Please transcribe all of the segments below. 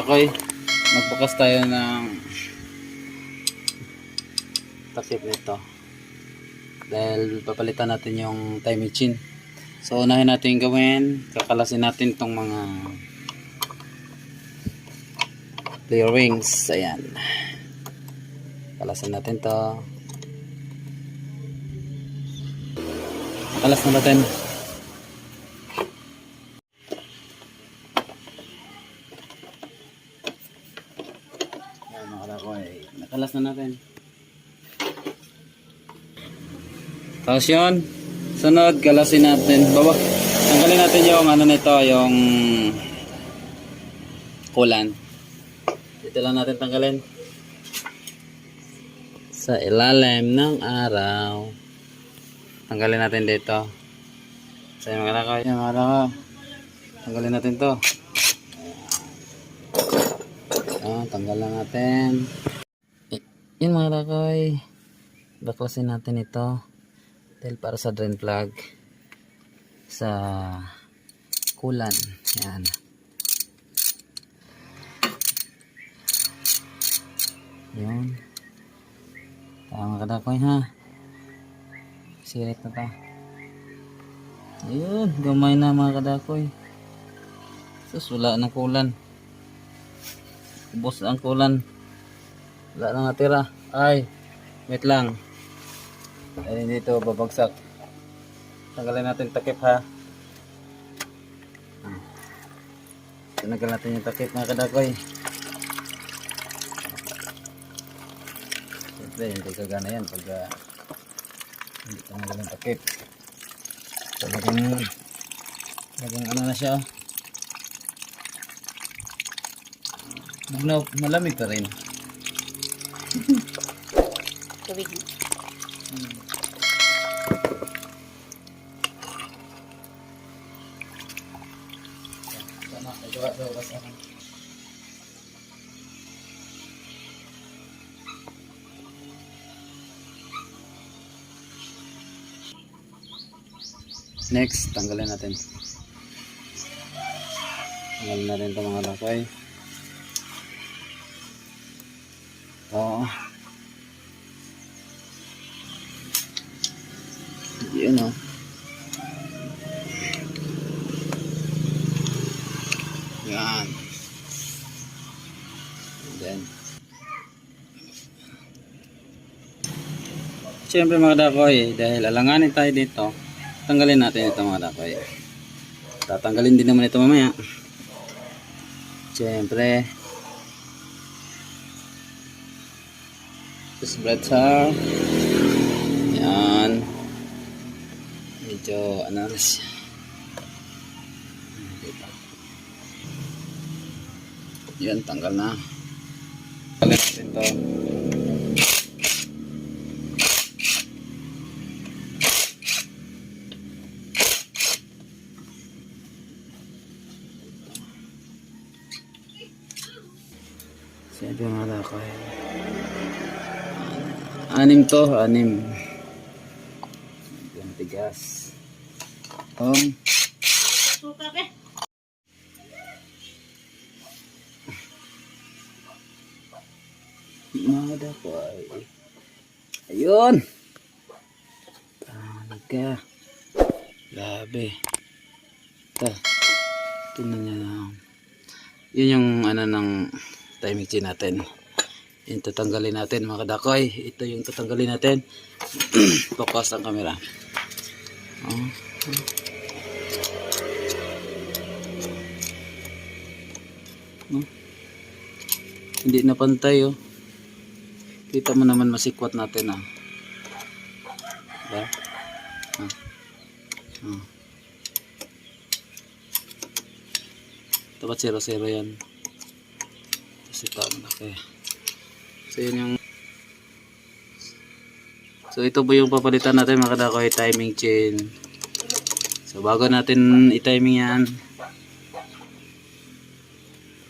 kadakoy, magbukas tayo ng takip nito dahil papalitan natin yung timing chain. So unahin natin gawin, kakalasin natin itong mga clear rings. Ayan, kalasin natin to, kalas na natin. Ayan mga kadakoy, nakalas na natin. Tapos yun, sunod kalasin natin, tanggalin natin yung ano nito, yung kulan. Dito lang natin tanggalin sa ilalim ng araw. Tanggalin natin dito. So yung mga kadakoy, tanggalin natin to. Ayan, tanggal lang natin. Yun mga kadakoy, baklasin natin ito dahil para sa drain plug sa kulan. Yan. Yun. Tama kadakoy ha. Sirit na ta. Ayun. Gamay na mga kadakoy. Sus, wala na kulan. Ubos ang kulan. Wala na natira. Ay. Wait lang. Dahil dito babagsak. Tanggalin natin takip ha. Tanggalin natin yung takip mga kadakoy. Siyempre hindi kagana yan pag hindi tanggalin takip. So laging ano na siya. Bugnaw, malamig pa rin. Tubig. Next, tanggalin natin. Tanggalin natin ito mga kadakoy. Oo. Yun o. Yan. And then siyempre mga kadakoy, dahil alanganin tayo dito, tanggalin natin ito mga kadakoy. Tatanggalin din naman ito mamaya. Siyempre spreader. Yan. Medyo ano na siya. Yan, tanggal na. Tanggalin natin ito. Siyempre mga kadakoy. Anim to, anim. Yan, tigas. Suka be. Mga kadakoy. Ayun. Talaga. Grabe. Ito na niya. Yun yung ano ng timing chain natin. Yung tatanggalin natin mga kadakoy. Ito yung tatanggalin natin. Focus ang camera. Hindi na pantay oh. Kita mo naman masikwat natin ah. Diba? Dapat 0-0 yan. Kasi tama na kaya. So yun yung, so ito po yung papalitan natin mga kadakoy, timing chain. So bago natin i-timing yan,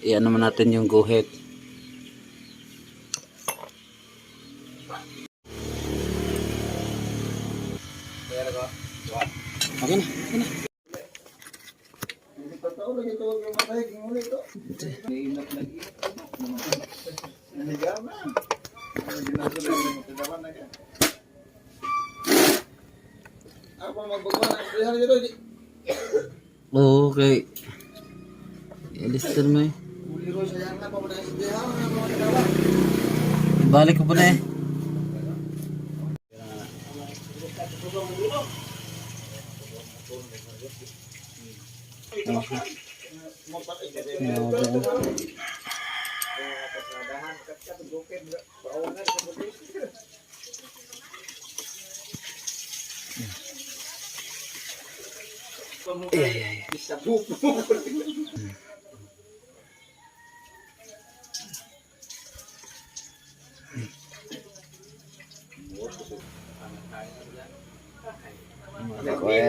i-ano naman natin yung guhit. Okay na, okay na. Okay. Ilister mo eh. Balik ko pa na eh.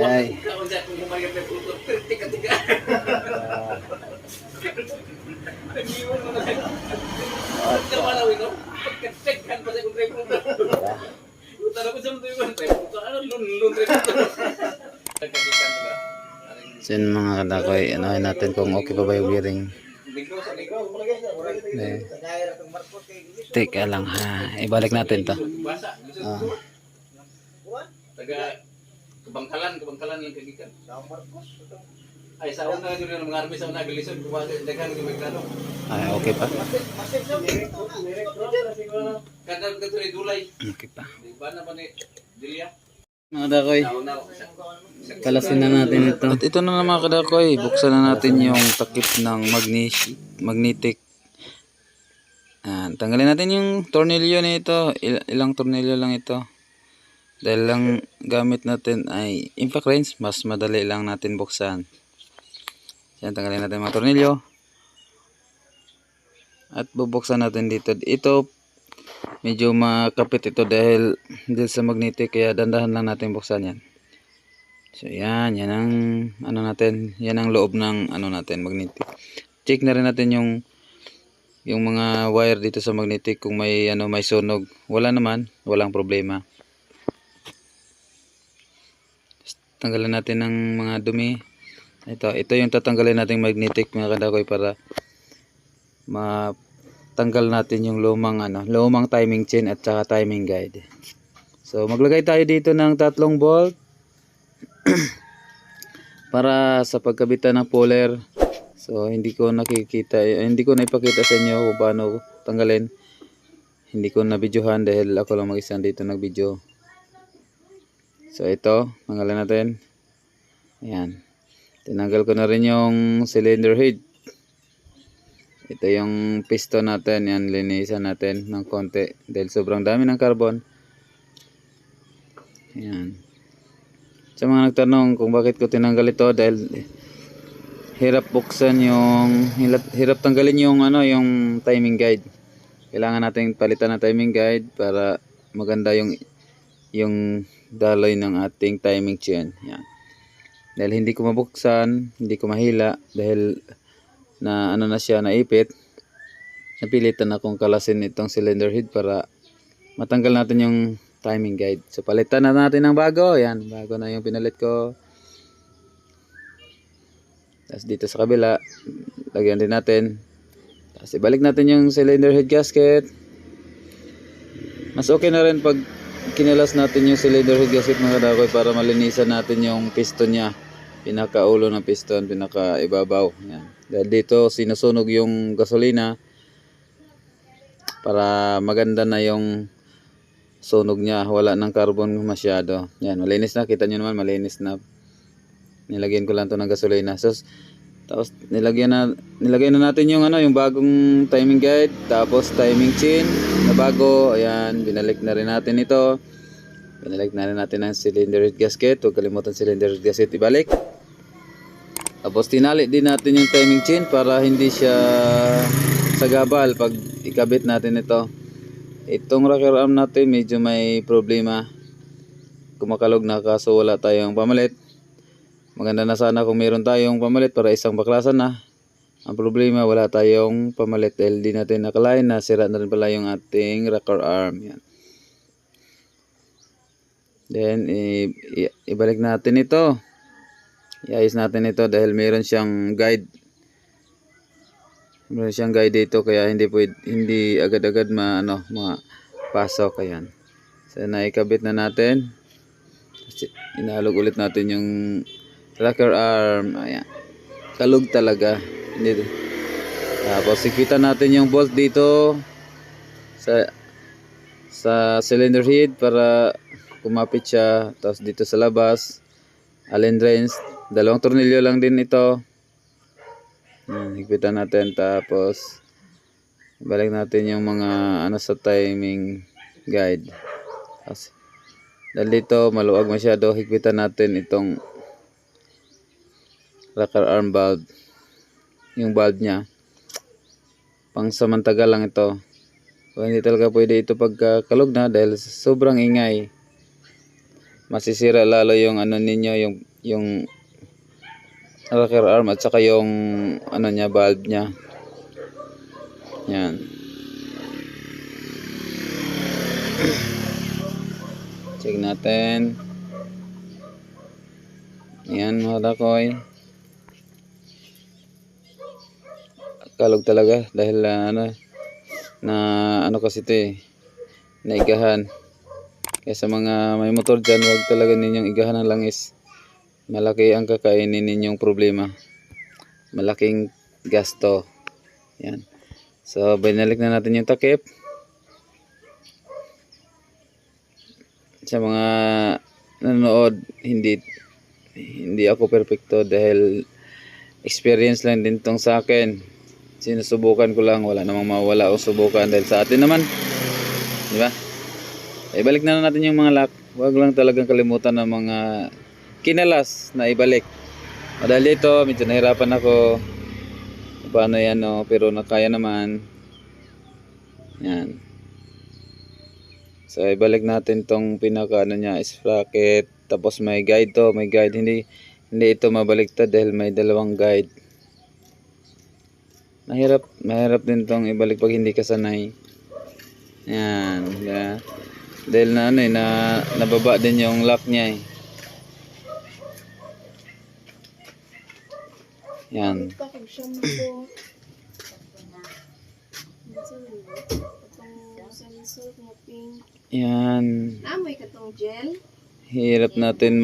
Ay. So yun mga kadakoy, anuhin natin kung okay pa ba yung bearing. Teka lang ha, ibalik natin to. Taga kabangkalan lang kagikan. Ay sa una jud yung mga army sa una galisod kumaga daghan yung magkano. Ay, okay pa. Kadang kadto dulay. Okay pa. Di ba na ni Dilia? Mga kadakoy, Nauna. kalasin na natin ito. At ito na mga kadakoy, buksan na natin yung takip ng magnetic. Tanggalin natin yung tornilyo nito. Ilang tornilyo lang ito. Dahil lang gamit natin ay impact wrench, mas madali lang natin buksan. Yan, tanggalin natin mga tornilyo. At bubuksan natin dito. Ito, medyo makapit ito dahil sa magnetic, kaya dandahan lang natin buksan yan. So yan ang ano natin, yan ang loob ng ano natin, magnetic. Check na rin natin yung mga wire dito sa magnetic kung may may sunog. Wala naman, walang problema. Tanggalan natin ng mga dumi. Ito yung tatanggalin nating magnetic mga kadakoy para matanggal natin yung lumang timing chain at saka timing guide. So maglagay tayo dito ng 3 bolt para sa pagkabitan ng puller. So hindi ko naipakita sa inyo kung paano tanggalin. Hindi ko na videohan dahil ako lang mag-isa dito nag-video. So ito, tanggalin natin. Ayan. Tinanggal ko na rin yung cylinder head. Ito yung piston natin. Yan, linisan natin ng konti dahil sobrang dami ng carbon. Ayan. Sa mga nagtanong kung bakit ko tinanggal ito, dahil hirap tanggalin yung timing guide. Kailangan natin palitan ng timing guide para maganda yung daloy ng ating timing chain. Yan. Dahil hindi ko mabuksan, hindi ko mahila dahil na naipit. Napilitan akong kalasin itong cylinder head para matanggal natin yung timing guide. So palitan na natin ng bago. Yan, bago na yung pinalit ko. Tapos dito sa kabila, lagyan din natin. Tapos ibalik natin yung cylinder head gasket. Mas okay na rin pag kinalas natin yung cylinder head gasket mga kadakoy para malinisan natin yung piston niya, pinakaulo ng piston, pinakaibabaw. Yan. Dahil dito sinusunog yung gasolina para maganda na yung sunog niya, wala ng carbon masyado. Yan, malinis na, kita nyo naman malinis na. Nilagyan ko lang to ng gasolina. So, tapos nilagay na natin yung yung bagong timing guide, tapos timing chain na bago. Ayan, binalik na rin natin ito. Binalik na rin natin ang cylinder head gasket. Huwag kalimutan cylinder head gasket ibalik. Tapos tinali din natin yung timing chain para hindi siya sagabal pag ikabit natin ito. Itong rocker arm natin medyo may problema. Kumakalog na kaso wala tayong pamalit. Maganda na sana kung meron tayong pamalit para isang baklasan na. Ang problema, wala tayong pamalit dahil di natin nakalain na sira na rin pala yung ating rocker arm. Yan. Then ibalik natin ito. Iayos natin ito dahil meron siyang guide. Meron siyang guide dito kaya hindi agad-agad mapasok. Ayan. So naikabit na natin. Inalog ulit natin yung rocker arm. Ayan. Kalog talaga. Hindi. Tapos ikitan natin yung bolt dito sa cylinder head para kumapit siya. Tapos dito sa labas, allen wrench, 2 tornilyo lang din ito. Higpitan natin. Tapos balik natin yung mga sa timing guide. Tapos dahil dito maluwag masyado, higpitan natin itong rocker arm valve, yung valve nya. Pang samantagal lang ito. So, hindi talaga pwede ito pagkakalog na dahil sobrang ingay. Masisira lalo yung ninyo, yung rocker arm at saka yung valve nya. Yan. Check natin. Yan mga dakoy. Kalog talaga dahil kasi ito naigahan. Kaya sa mga may motor dyan, huwag talaga ninyong igahan ng langis. Malaki ang kakainin ninyong problema. Malaking gasto. Yan. So binalik na natin yung takip. Sa mga nanonood, hindi ako perfecto dahil experience lang din tong sa akin. Sinusubukan ko lang, wala namang mawala o subukan dahil sa atin naman, di ba? Ibalik na natin yung mga lock. Huwag lang talagang kalimutan ng mga kinalas na ibalik. Dahil ito, medyo nahirapan ako paano yan, pero nakaya naman. Yan. So ibalik natin tong pinaka sprocket. Tapos may guide to, may guide. Hindi ito mabaliktad dahil may 2 guide. Mahirap din tong ibalik pag hindi ka sanay. Yan, yeah. Dahil nababa din yung lock niya. Yan. Yan. Amoy ka tong gel. Hirap natin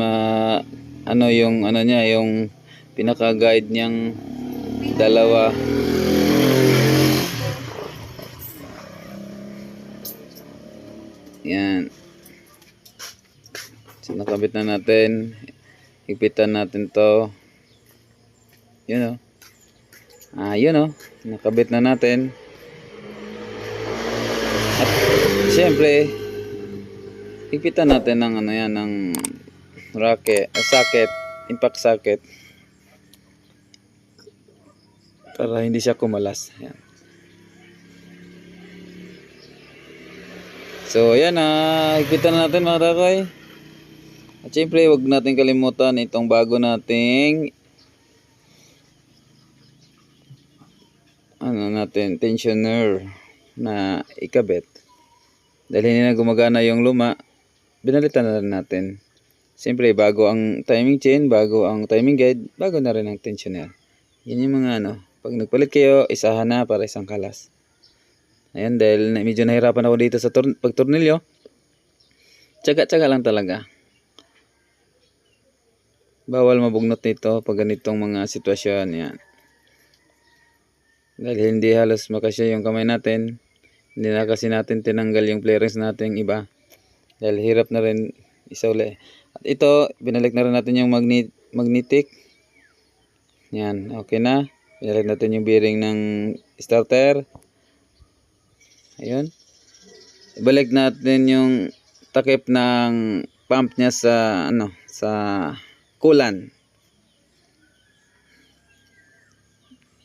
yung pinaka-guide niyang 2. Yan. So, nakabit na natin. Higpitan natin to. Yun yun nakabit na natin. At siyempre higpitan natin ng ng socket, impact socket para hindi siya kumalas. Ayan. So ayan higpitan na natin mga dakoy. At siyempre huwag natin kalimutan itong bago nating tensioner na ikabit. Dahil hindi na gumagana yung luma, binalitan na rin natin. Siyempre bago ang timing chain, bago ang timing guide, bago na rin ang tensioner. Yan yung mga pag nagpalit kayo, isahan na para isang kalas. Ayan, dahil medyo nahirapan ako dito sa pagtornilyo. Tsaga-tsaga lang talaga. Bawal mabugnot nito pag ganitong mga sitwasyon. Yan. Dahil hindi halos makasya yung kamay natin. Hindi na kasi natin tinanggal yung clearance natin iba. Dahil hirap na rin isauli. At ito, binalik na rin natin yung magnetic. Yan, okay na. Binalik natin yung bearing ng starter. Ayun. Ibalik natin yung takip ng pump niya sa coolant.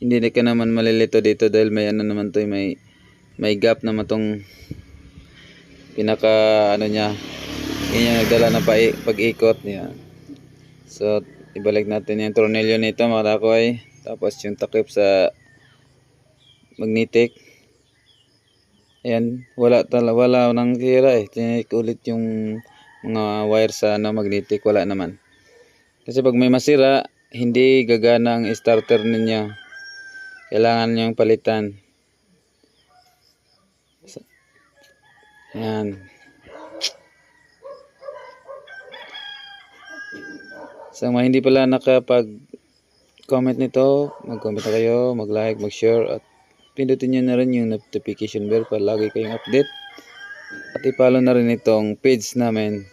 Hindi na ka naman malilito dito dahil may naman to, may gap naman tong pinaka niya. Yan yung nagdala ng pag-ikot niya. So ibalik natin yung tornilyo nito mga dakoy. Tapos yung takip sa magnetic. Ayan, wala nang sira Tinik ulit yung mga wire sa magnetic, wala naman. Kasi pag may masira, hindi gagana ang starter ninyo. kailangan niyong palitan. Yan. Sa mga hindi pala nakapag-comment nito, mag-comment na kayo, mag-like, mag-share, at pindutin nyo na rin yung notification bell para lagi kayong update. At i-follow na rin itong page namin.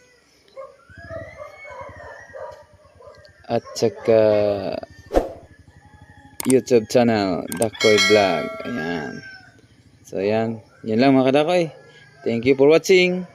At saka YouTube channel, Dakoy Vlog. Ayan. So, ayan. Yan lang mga kadakoy. Thank you for watching.